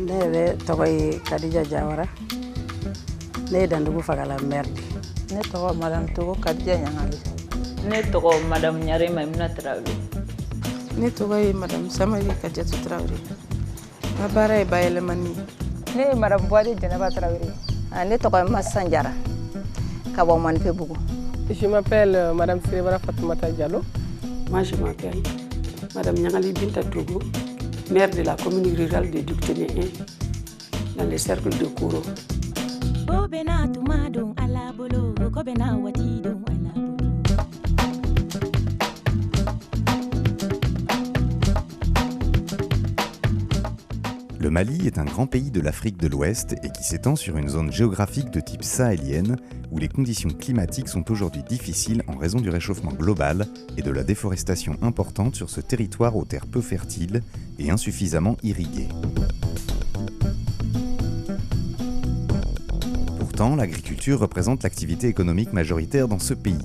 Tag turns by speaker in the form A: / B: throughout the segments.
A: Ne yɛrɛ tɔgɔ ye Kadija Jawara. Ne ye Dandugu Fagala maire de.
B: Ne tɔgɔ Madame Togo Kadija Ɲangali.
C: Ne tɔgɔ Madame Ɲare Maïmuna Traoré.
D: Ne tɔgɔ ye Madame Samari Kadiatou Traoré. N ka baara ye bayɛlɛmani ye.
E: Ne ye Madame Boadi Djeneba Traoré. Ne tɔgɔ ye Massa Ndiara ka bɔ Manipebugu.
F: Je m'appelle Madame Sirébara Fatoumata Diallo.
G: Moi, je m'appelle Madame Nyangali Binta Togo, maire de la commune rurale de Duktene 1, dans le cercle de Kouro.
H: Le Mali est un grand pays de l'Afrique de l'Ouest et qui s'étend sur une zone géographique de type sahélienne où les conditions climatiques sont aujourd'hui difficiles en raison du réchauffement global et de la déforestation importante sur ce territoire aux terres peu fertiles et insuffisamment irriguées. Pourtant, l'agriculture représente l'activité économique majoritaire dans ce pays.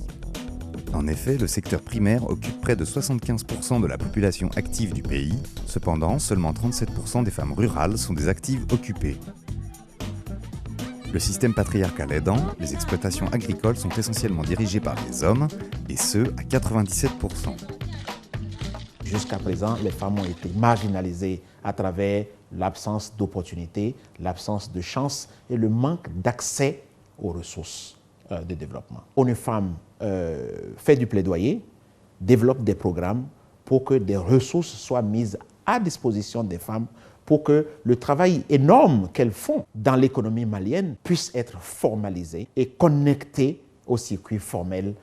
H: En effet, le secteur primaire occupe près de 75% de la population active du pays. Cependant, seulement 37% des femmes rurales sont des actives occupées. Le système patriarcal aidant, les exploitations agricoles sont essentiellement dirigées par des hommes, et ce, à 97%.
I: Jusqu'à présent, les femmes ont été marginalisées à travers l'absence d'opportunités, l'absence de chances et le manque d'accès aux ressources de développement. ONU Femmes fait du plaidoyer, développe des programmes pour que des ressources soient mises à disposition des femmes pour que le travail énorme qu'elles font dans l'économie malienne puisse être formalisé et connecté au circuit formel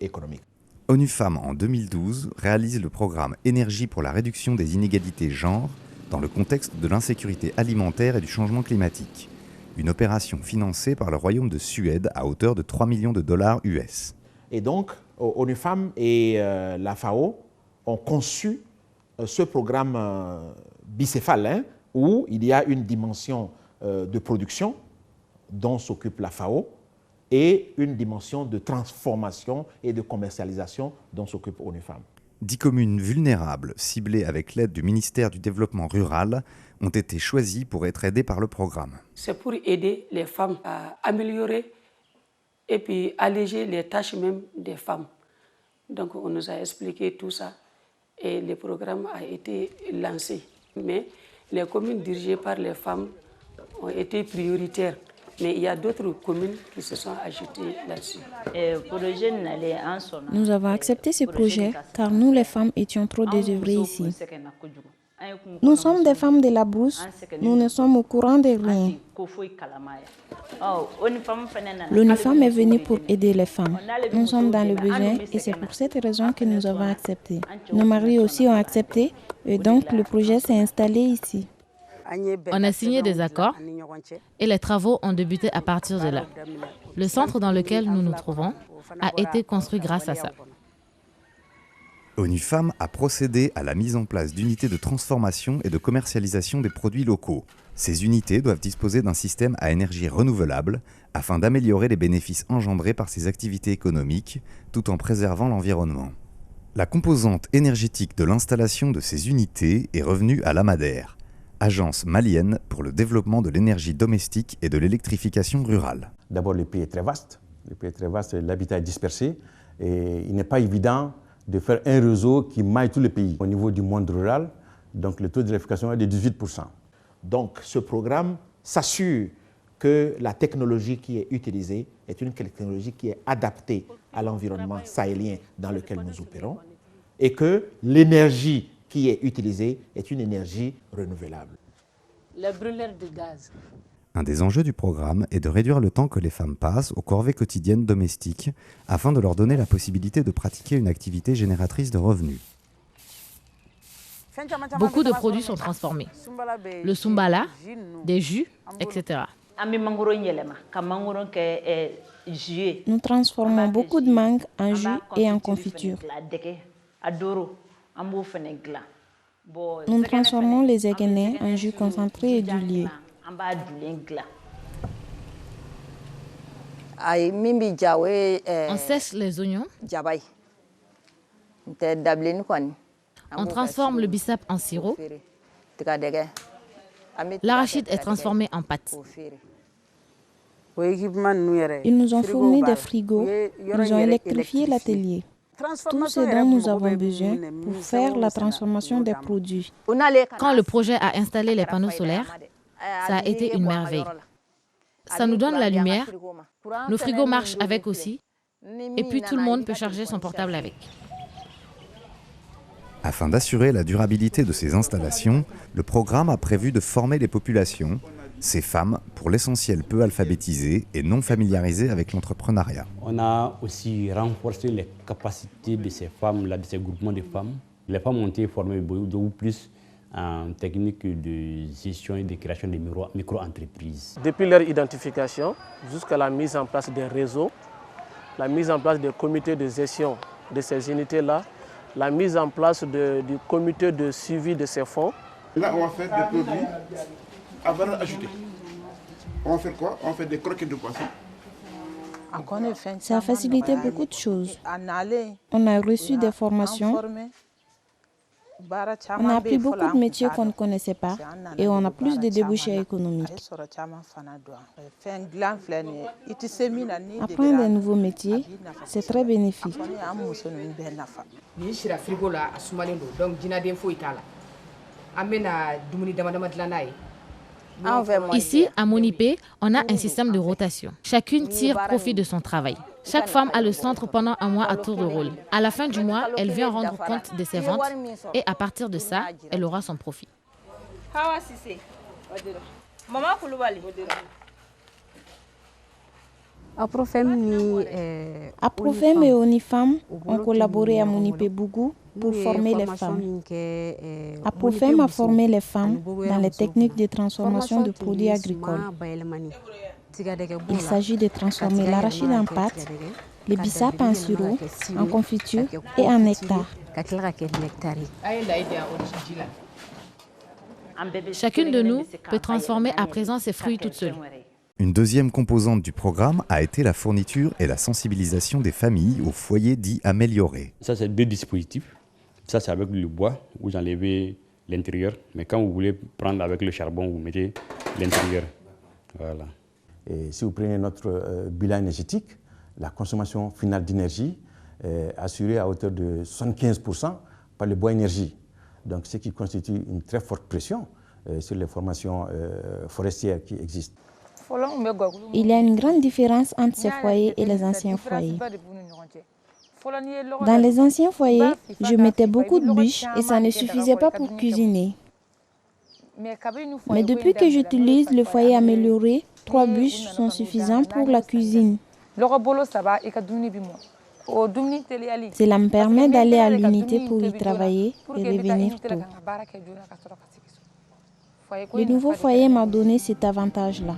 I: économique.
H: ONU Femmes, en 2012, réalise le programme Énergie pour la réduction des inégalités genre dans le contexte de l'insécurité alimentaire et du changement climatique. Une opération financée par le Royaume de Suède à hauteur de 3 millions de dollars US.
I: Et donc, ONU Femmes et la FAO ont conçu ce programme bicéphale où il y a une dimension de production dont s'occupe la FAO et une dimension de transformation et de commercialisation dont s'occupe ONU Femmes.
H: 10 communes vulnérables, ciblées avec l'aide du ministère du Développement rural, ont été choisies pour être aidées par le programme.
G: C'est pour aider les femmes à améliorer et puis alléger les tâches même des femmes. Donc on nous a expliqué tout ça et le programme a été lancé. Mais les communes dirigées par les femmes ont été prioritaires. Mais il y a d'autres communes qui se sont ajoutées là-dessus.
J: Nous avons accepté ce projet car nous, les femmes, étions trop désœuvrées ici. Nous sommes des femmes de la brousse, nous ne sommes au courant de rien. L'ONU Femmes est venue pour aider les femmes. Nous sommes dans le besoin et c'est pour cette raison que nous avons accepté. Nos maris aussi ont accepté et donc le projet s'est installé ici.
K: On a signé des accords et les travaux ont débuté à partir de là. Le centre dans lequel nous nous trouvons a été construit grâce à ça.
H: ONU Femmes a procédé à la mise en place d'unités de transformation et de commercialisation des produits locaux. Ces unités doivent disposer d'un système à énergie renouvelable afin d'améliorer les bénéfices engendrés par ces activités économiques tout en préservant l'environnement. La composante énergétique de l'installation de ces unités est revenue à l'AMADER, Agence malienne pour le développement de l'énergie domestique et de l'électrification rurale.
L: D'abord, le pays est très vaste. Le pays est très vaste, l'habitat est dispersé et il n'est pas évident de faire un réseau qui maille tout le pays. Au niveau du monde rural, donc le taux d'électrification est de 18%.
I: Donc ce programme s'assure que la technologie qui est utilisée est une technologie qui est adaptée à l'environnement sahélien dans lequel nous opérons et que l'énergie qui est utilisée est une énergie renouvelable.
G: Les brûleurs de gaz.
H: Un des enjeux du programme est de réduire le temps que les femmes passent aux corvées quotidiennes domestiques afin de leur donner la possibilité de pratiquer une activité génératrice de revenus.
K: Beaucoup de produits sont transformés. Le sumbala, des jus, etc.
J: Nous transformons beaucoup de mangue en jus et en confiture. Nous transformons les éguenets en jus concentré et du lait.
K: On sèche les oignons. On transforme le bissap en sirop. L'arachide est transformé en pâte.
J: Ils nous ont fourni des frigos, ils ont électrifié l'atelier. Tout ce dont nous avons besoin pour faire la transformation des produits.
K: Quand le projet a installé les panneaux solaires, ça a été une merveille. Ça nous donne la lumière, nos frigos marchent avec aussi, et puis tout le monde peut charger son portable avec.
H: Afin d'assurer la durabilité de ces installations, le programme a prévu de former les populations, ces femmes, pour l'essentiel peu alphabétisées et non familiarisées avec l'entrepreneuriat.
M: On a aussi renforcé les capacités de ces femmes-là, de ces groupements de femmes. Les femmes ont été formées beaucoup plus en technique de gestion et de création de micro-entreprises.
F: Depuis leur identification jusqu'à la mise en place des réseaux, la mise en place des comités de gestion de ces unités-là, la mise en place du comité de suivi de ces fonds.
N: Là, on va faire des produits à valeur ajoutée. On va faire quoi? On va faire des croquettes de poisson.
J: Ça a facilité beaucoup de choses. On a reçu des formations, on a appris beaucoup de métiers qu'on ne connaissait pas et on a plus de débouchés économiques. Apprendre des nouveaux métiers, c'est très bénéfique.
K: Ici, à Monipé, on a un système de rotation. Chacune tire profit de son travail. Chaque femme a le centre pendant un mois à tour de rôle. À la fin du mois, elle vient rendre compte de ses ventes et à partir de ça, elle aura son profit.
J: Aprofem et Onifam ont collaboré à Monipé-Bougou pour former les femmes. Aprofem a formé les femmes dans les techniques de transformation de produits agricoles. Il s'agit de transformer l'arachide en pâte, le bissap en sirop, en confiture et en nectar.
K: Chacune de nous peut transformer à présent ses fruits toute seule.
H: Une deuxième composante du programme a été la fourniture et la sensibilisation des familles aux foyers dits améliorés.
M: Ça, c'est deux dispositifs. Ça, c'est avec le bois, vous enlevez l'intérieur. Mais quand vous voulez prendre avec le charbon, vous mettez l'intérieur. Voilà. Et si vous prenez notre bilan énergétique, la consommation finale d'énergie est assurée à hauteur de 75% par le bois énergie. Donc, ce qui constitue une très forte pression sur les formations forestières qui existent.
J: Il y a une grande différence entre ces foyers et les anciens foyers. Dans les anciens foyers, je mettais beaucoup de bûches et ça ne suffisait pas pour cuisiner. Mais depuis que j'utilise le foyer amélioré, 3 bûches sont suffisantes pour la cuisine. Cela me permet d'aller à l'unité pour y travailler et revenir tôt. Le nouveau foyer m'a donné cet avantage-là.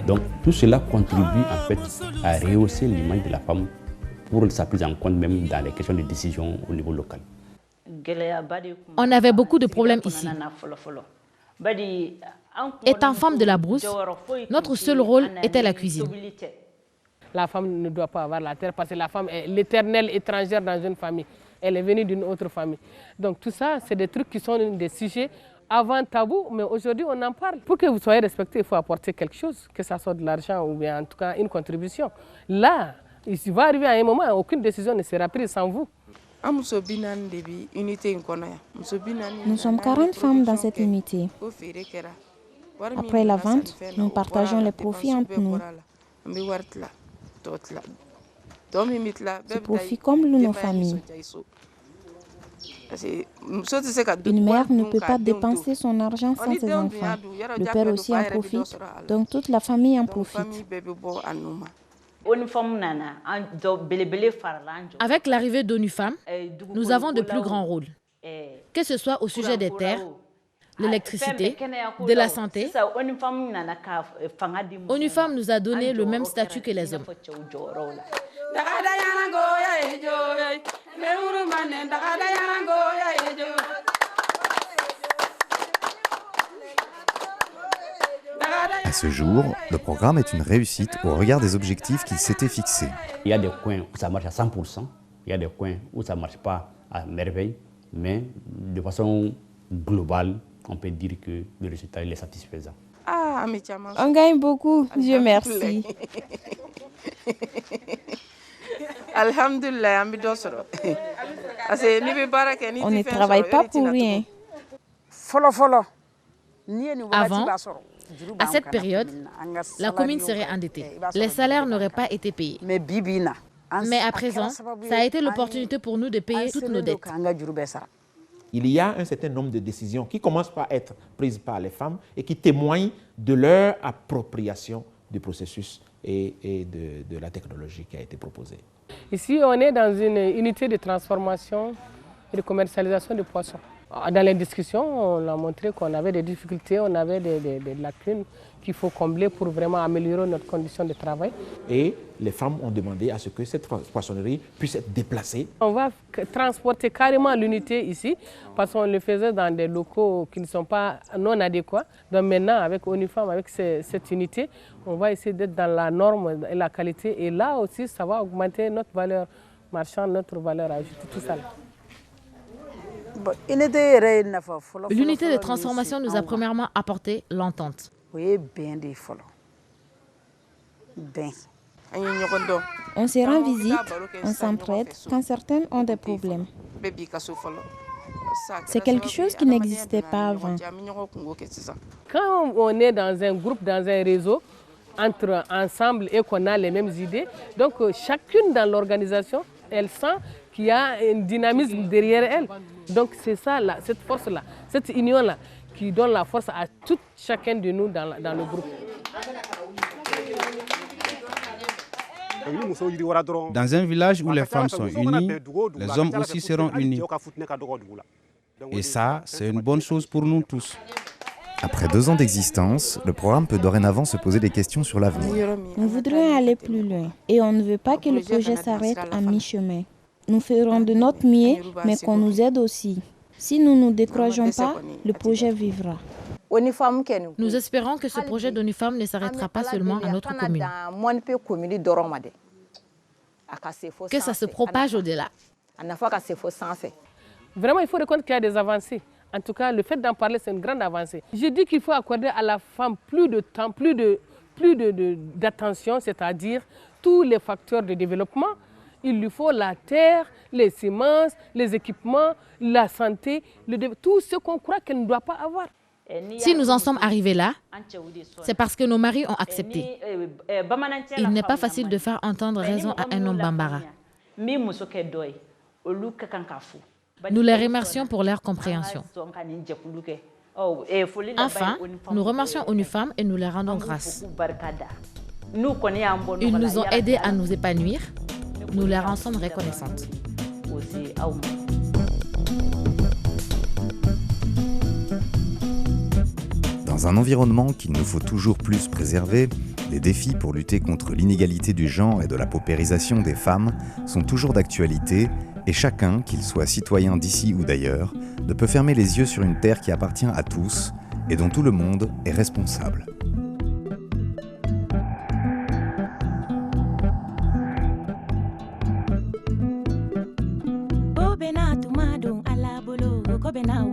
M: Donc tout cela contribue en fait à rehausser l'image de la femme pour sa prise en compte même dans les questions de décision au niveau local.
K: On avait beaucoup de problèmes ici. Étant femme de la brousse, notre seul rôle était la cuisine.
F: La femme ne doit pas avoir la terre parce que la femme est l'éternelle étrangère dans une famille. Elle est venue d'une autre famille. Donc tout ça, c'est des trucs qui sont des sujets avant tabou, mais aujourd'hui on en parle. Pour que vous soyez respecté, il faut apporter quelque chose, que ce soit de l'argent ou bien en tout cas une contribution. Là, il va arriver à un moment, aucune décision ne sera prise sans vous.
J: Nous sommes 40 femmes dans cette unité. Après la vente, nous partageons les profits entre nous. Ce profit comble nos familles. Une mère ne peut pas dépenser son argent sans ses enfants. Le père aussi en profite, donc toute la famille en profite.
K: Avec l'arrivée d'ONU Femmes, nous avons de plus grands rôles. Que ce soit au sujet des terres, l'électricité, de la santé, ONU Femmes nous a donné le même statut que les hommes.
H: À ce jour, le programme est une réussite au regard des objectifs qu'il s'était fixés.
M: Il y a des coins où ça marche à 100%, il y a des coins où ça ne marche pas à merveille, mais de façon globale, on peut dire que le résultat est satisfaisant.
J: On gagne beaucoup, Dieu merci. On ne travaille pas pour rien.
K: Avant, à cette période, la commune serait endettée. Les salaires n'auraient pas été payés. Mais à présent, ça a été l'opportunité pour nous de payer toutes nos dettes.
I: Il y a un certain nombre de décisions qui commencent par être prises par les femmes et qui témoignent de leur appropriation du processus et de la technologie qui a été proposée.
F: Ici, on est dans une unité de transformation et de commercialisation de poissons. Dans les discussions, on a montré qu'on avait des difficultés, on avait des lacunes qu'il faut combler pour vraiment améliorer notre condition de travail.
I: Et les femmes ont demandé à ce que cette poissonnerie puisse être déplacée.
F: On va transporter carrément l'unité ici, parce qu'on le faisait dans des locaux qui ne sont pas non adéquats. Donc maintenant, avec ONU Femmes, avec cette unité, on va essayer d'être dans la norme et la qualité. Et là aussi, ça va augmenter notre valeur marchande, notre valeur ajoutée, tout ça.
K: L'unité de transformation nous a premièrement apporté l'entente.
J: On se rend visite, on s'entraide quand certains ont des problèmes. C'est quelque chose qui n'existait pas avant.
F: Quand on est dans un groupe, dans un réseau, entre ensemble et qu'on a les mêmes idées, donc chacune dans l'organisation, elle sent qu'il y a un dynamisme derrière elle. Donc c'est ça, cette force-là, cette union-là, qui donne la force à tout chacun de nous dans le groupe.
O: Dans un village où les femmes sont unies, les hommes aussi seront unis. Et ça, c'est une bonne chose pour nous tous.
H: Après 2 ans d'existence, le programme peut dorénavant se poser des questions sur l'avenir.
J: Nous voudrions aller plus loin et on ne veut pas que le projet s'arrête à mi-chemin. Nous ferons de notre mieux, mais qu'on nous aide aussi. Si nous ne nous décourageons pas, le projet vivra.
K: Nous espérons que ce projet d'ONU Femmes ne s'arrêtera pas seulement à notre commune. Que ça se propage au-delà.
F: Vraiment, il faut reconnaître qu'il y a des avancées. En tout cas, le fait d'en parler, c'est une grande avancée. Je dis qu'il faut accorder à la femme plus de temps, plus d'attention, c'est-à-dire tous les facteurs de développement. Il lui faut la terre, les semences, les équipements, la santé, tout ce qu'on croit qu'elle ne doit pas avoir.
K: Si nous en sommes arrivés là, c'est parce que nos maris ont accepté. Il n'est pas facile de faire entendre raison à un homme bambara. Nous les remercions pour leur compréhension. Enfin, nous remercions ONU Femmes et nous leur rendons grâce. Ils nous ont aidés à nous épanouir. Nous leur en sommes reconnaissantes.
H: Dans un environnement qu'il nous faut toujours plus préserver, les défis pour lutter contre l'inégalité du genre et de la paupérisation des femmes sont toujours d'actualité et chacun, qu'il soit citoyen d'ici ou d'ailleurs, ne peut fermer les yeux sur une terre qui appartient à tous et dont tout le monde est responsable.
P: Bena